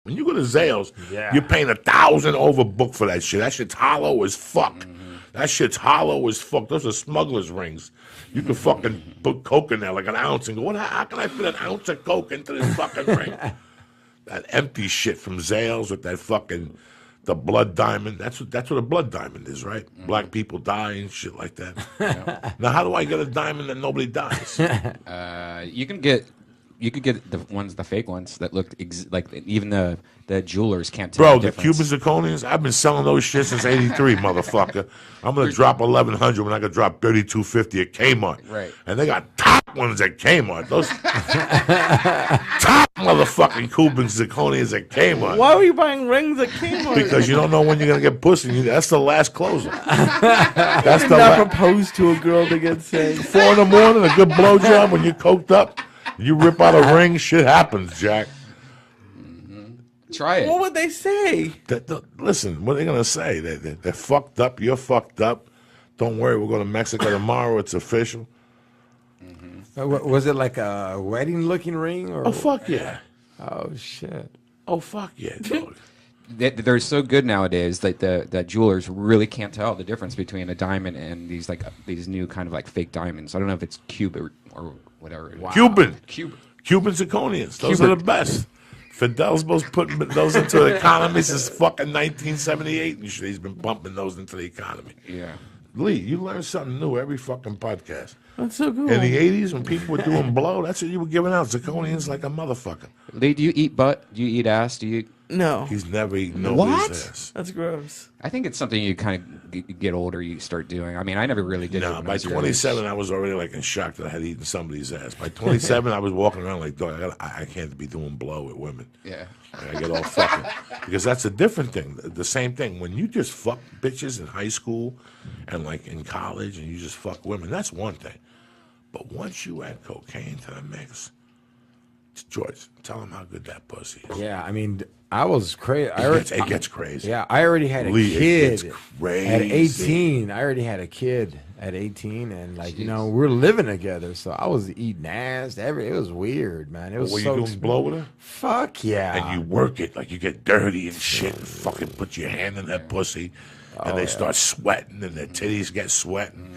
When you go to Zales, you're paying $1,000 over book for that shit. That shit's hollow as fuck. That shit's hollow as fuck. Those are smugglers' rings. You can fucking put coke in there like an ounce and go, how can I fit an ounce of coke into this fucking ring? That empty shit from Zales with that fucking, the blood diamond. That's what a blood diamond is, right? Black people die and shit like that. Now, how do I get a diamond that nobody dies? You can get the fake ones that look like even the jewelers can't tell. Bro, the Cuban zirconians, I've been selling those shit since '83, motherfucker. I'm gonna drop 1,100 when I could drop 3,250 at Kmart. Right. And they got top ones at Kmart. Those top motherfucking Cuban zirconians at Kmart. Why were you buying rings at Kmart? Because you don't know when you're gonna get pussy. That's the last closer. That's did not propose to a girl to get saved. 4 in the morning, a good blowjob when you're coked up. You rip out a ring, shit happens, Jack. Try it. What would they say? Listen, what are they going to say? They're fucked up. You're fucked up. Don't worry, we're going to Mexico tomorrow. It's official. Was it like a wedding-looking ring? Or? Oh, fuck yeah. Oh, shit. Oh, fuck yeah, dog. They're so good nowadays that that jewelers really can't tell the difference between a diamond and these new kind of like fake diamonds. I don't know if it's Cuban or whatever. Wow. Cuban zirconians. Those are the best. Fidel's supposed putting those into the economy since fucking 1978 and shit. He's been pumping those into the economy. Yeah. Lee, you learn something new every fucking podcast. That's so cool. In the 80s, when people were doing blow, that's what you were giving out. Zirconians like a motherfucker. Lee, do you eat butt? Do you eat ass? Do you? No. He's never eaten nobody's ass. That's gross. I think it's something you kind of get older, you start doing. I mean, I never really did it. No, by 27, I was already like in shock that I had eaten somebody's ass. By 27, I was walking around like, dog, I can't be doing blow with women. Yeah. I get all fucking. Because that's a different thing. The same thing. When you just fuck bitches in high school and like in college and you just fuck women, that's one thing. But once you add cocaine to the mix, George, tell him how good that pussy is. Yeah, I mean, I was crazy. It gets crazy. Yeah, I already had a kid. It gets crazy. At 18, I already had a kid at 18, and like, we're living together, so I was eating ass. It was weird, man. It was Were so you doing blow with her? Fuck yeah. And you work it, like you get dirty and shit, and fucking put your hand in that pussy, and they start sweating, and their titties get sweating.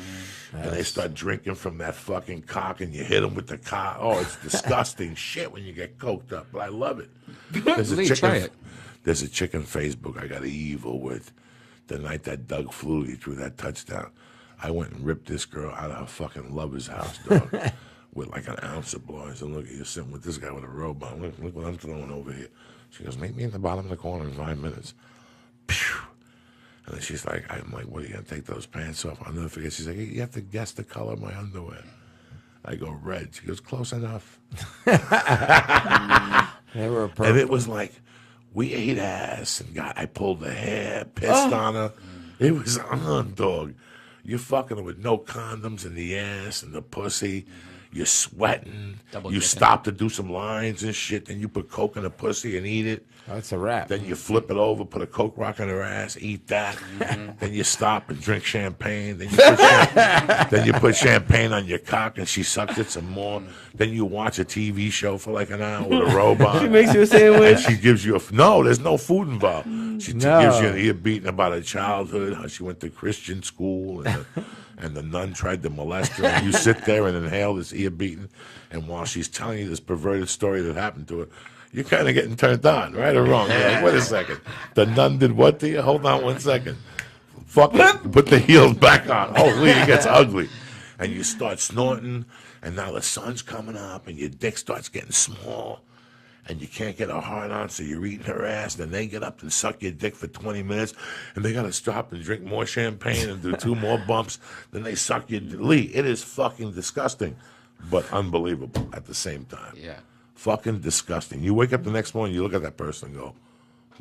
And they start drinking from that fucking cock, and you hit them with the cock. Oh, it's disgusting shit when you get coked up, but I love it. There's Try it. There's a chick on Facebook I got evil with. The night that Doug Flutie threw that touchdown, I went and ripped this girl out of her fucking lover's house, dog, with like an ounce of blow. I said, look, you're sitting with this guy with a robe on. Look what I'm throwing over here. She goes, meet me in the bottom of the corner in 5 minutes. Pew. And then she's like, I'm like, what, are you going to take those pants off? I'll never forget. She's like, you have to guess the color of my underwear. I go, red. She goes, close enough. They were purple. And it was like, we ate ass, and I pulled the hair, pissed on her. It was on, dog. You're fucking her with no condoms in the ass and the pussy. You're sweating. You stop to do some lines and shit. Then you put coke in the pussy and eat it. That's a wrap. Then you flip it over, put a Coke rock in her ass, eat that. Then you stop and drink champagne. Then you put champagne on your cock and she sucks it some more. Then you watch a TV show for like an hour with a robot. She makes you a sandwich. And she gives you no, there's no food involved. She gives you an ear beating about her childhood, how she went to Christian school and the nun tried to molest her. And you sit there and inhale this ear beating. And while she's telling you this perverted story that happened to her, you're kind of getting turned on, right or wrong. You're like, wait a second. The nun did what to you? Hold on 1 second. Fuck it. Put the heels back on. Holy, it gets ugly. And you start snorting, and now the sun's coming up, and your dick starts getting small, and you can't get a hard on, so you're eating her ass. Then they get up and suck your dick for 20 minutes, and they got to stop and drink more champagne and do 2 more bumps. Then they suck your Lee, it is fucking disgusting, but unbelievable at the same time. Yeah. Fucking disgusting. You wake up the next morning, you look at that person and go,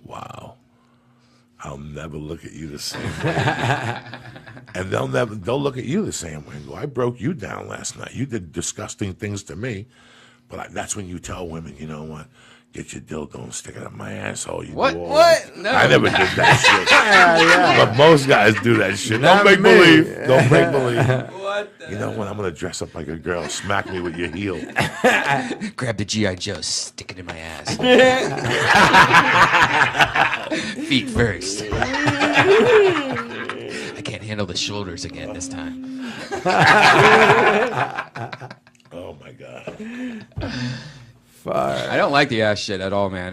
wow, I'll never look at you the same way. And they'll look at you the same way and go, I broke you down last night. You did disgusting things to me. But that's when you tell women, you know what? get your dildo and stick it up my asshole. You What? do all What? that. No. I never did that shit. But most guys do that shit. Not Don't make me. believe. Don't make believe. What? You know what? I'm going to dress up like a girl. Smack me with your heel. Grab the G.I. Joe, stick it in my ass. Feet first. I can't handle the shoulders again this time. Oh, my God. I don't like the ass shit at all, man.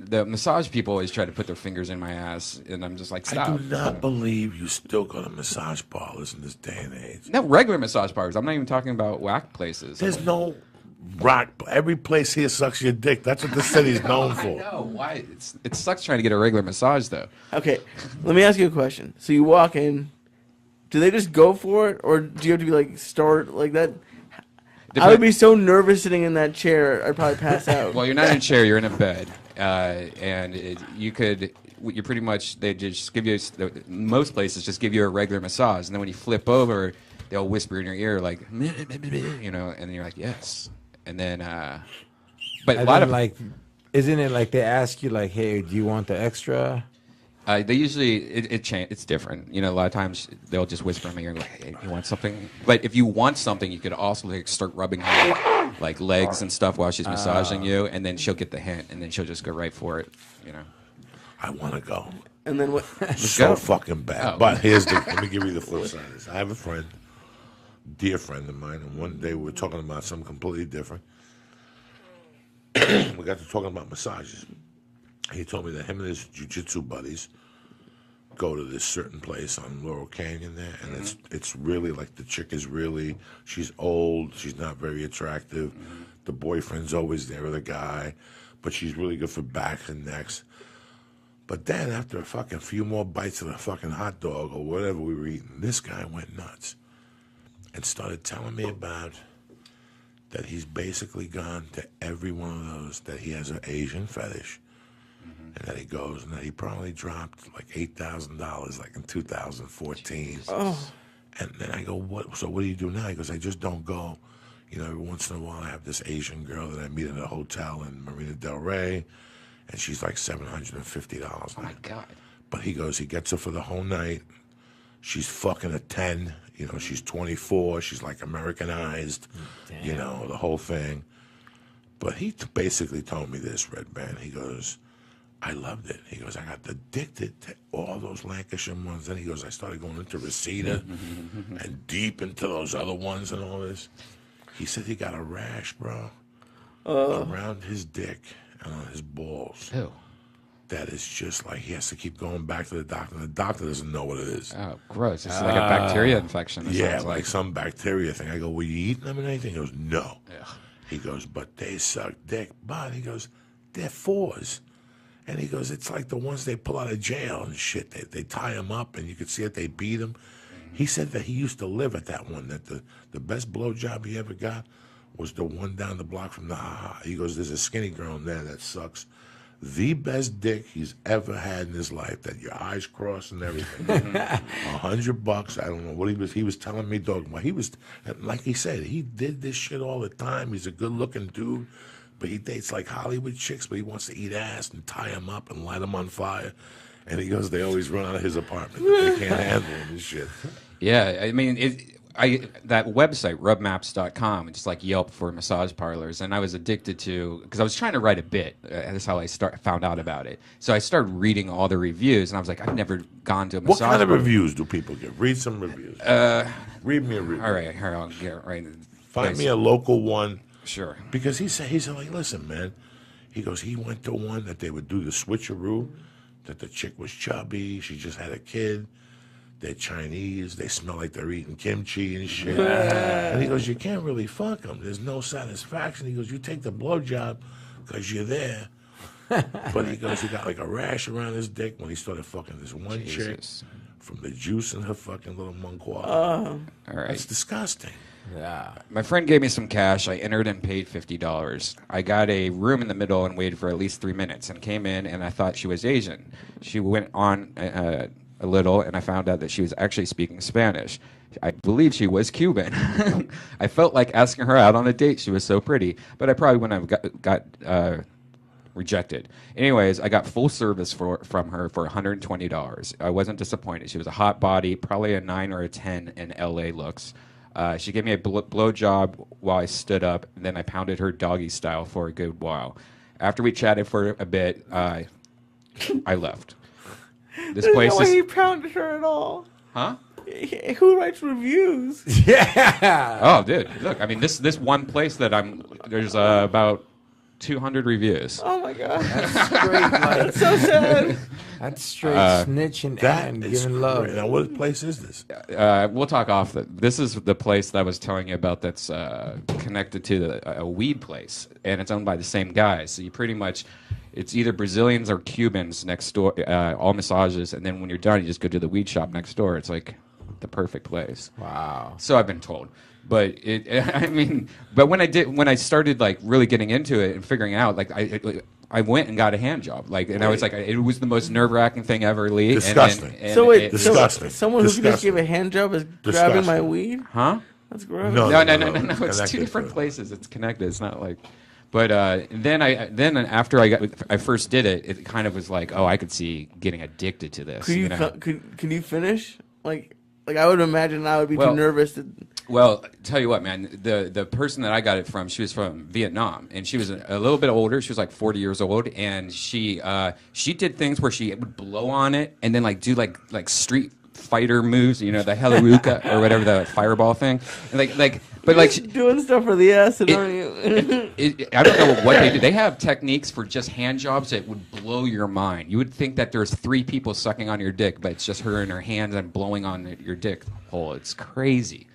The massage people always try to put their fingers in my ass, and I'm just like, I stop. do not believe you still go to massage parlors in this day and age. No, regular massage parlors. I'm not even talking about whack places. There's no rock. Every place here sucks your dick. That's what the city's known for. No, why? It sucks trying to get a regular massage, though. Okay, let me ask you a question. So you walk in, do they just go for it, or do you have to be like start like that? I would be so nervous sitting in that chair, I'd probably pass out. Well, you're not in a chair, you're in a bed. And you pretty much, they just give you, most places just give you a regular massage. And then when you flip over, they'll whisper in your ear, like, you know, and then you're like, yes. And then, but a lot of, like, isn't it like they ask you, like, hey, do you want the extra? they usually, it's different. You know, a lot of times they'll just whisper in my ear, like, hey, you want something? But if you want something, you could also like start rubbing her, like, legs and stuff while she's massaging you, and then she'll get the hint, and then she'll just go right for it, you know. I want to go. And then what? So go. fucking bad. Oh. But let me give you the flip side of this. I have a friend, dear friend of mine, and one day we were talking about something completely different. We got to talking about massages. He told me that him and his jiu-jitsu buddies go to this certain place on Laurel Canyon there, and it's really like the chick is really, she's old, she's not very attractive. The boyfriend's always there with a guy, but she's really good for backs and necks. But then after a fucking few more bites of the fucking hot dog or whatever we were eating, this guy went nuts and started telling me about that he's basically gone to every one of those, that he has an Asian fetish. And that he goes, and that he probably dropped like $8,000 like in 2014. Oh. And then I go, what? So what do you do now? He goes, I just don't go. You know, every once in a while I have this Asian girl that I meet at a hotel in Marina Del Rey, and she's like $750. Oh, my God. But he goes, he gets her for the whole night. She's fucking a 10. You know, she's 24. She's like Americanized. Damn. You know, the whole thing. But he basically told me this, Redban. He goes, I loved it. He goes, I got addicted to all those Lancashire ones. Then he goes, I started going into Reseda and deep into those other ones and all this. He said he got a rash, bro, around his dick and on his balls. Ew. That is just like he has to keep going back to the doctor. And the doctor doesn't know what it is. Oh, gross. It's like a bacteria infection. It Yeah, sounds like some bacteria thing. I go, were you eating them and anything? He goes, no. Ugh. He goes, but they suck dick. But he goes, they're fours. And he goes, it's like the ones they pull out of jail and shit. They tie them up, and you could see it. They beat him. He said that he used to live at that one, that the best blowjob he ever got was the one down the block from the Ha-Ha. He goes, there's a skinny girl in there that sucks the best dick he's ever had in his life, that your eyes cross and everything. $100. I don't know what he was telling me, dog. Well, he was, like he said, he did this shit all the time. He's a good-looking dude. But he dates like Hollywood chicks, but he wants to eat ass and tie them up and light them on fire. And he goes, they always run out of his apartment. They can't handle him and shit. Yeah, I mean, that website, rubmaps.com, it's like Yelp for massage parlors. And I was addicted to, because I was trying to write a bit. That's how I found out about it. So I started reading all the reviews, and I was like, I've never gone to a massage What kind of parlor. reviews do people give? Read some reviews. Read me a review. All right, here, I'll get right. Find me a local one. Sure. Because he said, like, listen, man. He goes, he went to one that they would do the switcheroo, that the chick was chubby, she just had a kid, they're Chinese, they smell like they're eating kimchi and shit. And he goes, you can't really fuck them. There's no satisfaction. He goes, you take the blowjob because you're there. But he goes, he got like a rash around his dick when he started fucking this one chick from the juice in her fucking little monquois. All right. That's disgusting. Yeah. My friend gave me some cash. I entered and paid $50. I got a room in the middle and waited for at least 3 minutes and came in, and I thought she was Asian. She went on a little, and I found out that she was actually speaking Spanish. I believe she was Cuban. I felt like asking her out on a date. She was so pretty, but I probably wouldn't have Rejected. Anyways, I got full service from her for $120. I wasn't disappointed. She was a hot body, probably a 9 or a 10 in LA looks. She gave me a blow job while I stood up, and then I pounded her doggy style for a good while. After we chatted for a bit, I left. This There's place no way is... he pounded her at all. Huh? Who writes reviews? Yeah. Oh, dude, look, I mean, this one place that there's about 200 reviews. Oh my god, That's straight, like, that's so sad. that's straight snitching and is giving love. great. Now, what place is this? We'll talk off. This is the place that I was telling you about that's connected to a weed place, and it's owned by the same guy. So you pretty much, it's either Brazilians or Cubans next door, all massages, and then when you're done, you just go to the weed shop next door. It's like the perfect place. Wow. So I've been told. But but when I started like really getting into it and figuring out, like I went and got a hand job, like, and I was like, it was the most nerve-wracking thing ever, Lee. Disgusting. So wait, Disgusting. someone who can just Disgusting. give a hand job is grabbing Disgusting. my weed? Huh? That's gross. No. No. It's It's two connected different to it. places. It's connected. It's not like. But then after I first did it, it kind of was like, oh, I could see getting addicted to this. Could you know? can you finish? Like I would imagine I would be Well, too nervous to. Well, tell you what, man. The person that I got it from, she was from Vietnam, and she was a little bit older. She was like 40 years old, and she did things where she would blow on it and then like do like street fighter moves, you know, the helaruka or whatever, the fireball thing, and but like doing stuff for the acid, aren't you? I don't know what they do. They have techniques for just hand jobs that would blow your mind. You would think that there's 3 people sucking on your dick, but it's just her in her hands and blowing on your dick hole. It's crazy.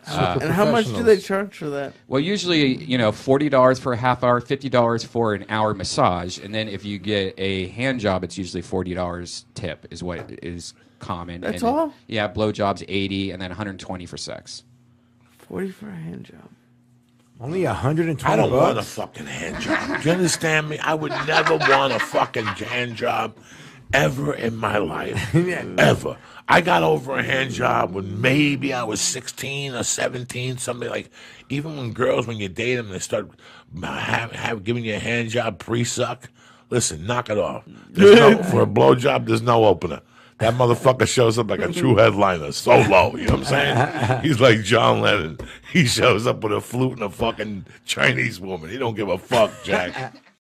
And how much do they charge for that? Well, usually, $40 for a half hour, $50 for an hour massage, and then if you get a hand job, it's usually $40 tip is what is common. That's and all? Yeah, blowjobs $80, and then $120 for sex. 40 for a hand job. Only 120 I don't want a bucks. fucking hand job. Do you understand me? I would never want a fucking hand job ever in my life. Ever. I got over a hand job when maybe I was 16 or 17, something like. Even when girls, when you date them, they start giving you a hand job pre-suck. Listen, knock it off. For a blowjob, there's no opener. That motherfucker shows up like a true headliner, solo. You know what I'm saying? He's like John Lennon. He shows up with a flute and a fucking Chinese woman. He don't give a fuck, Jack.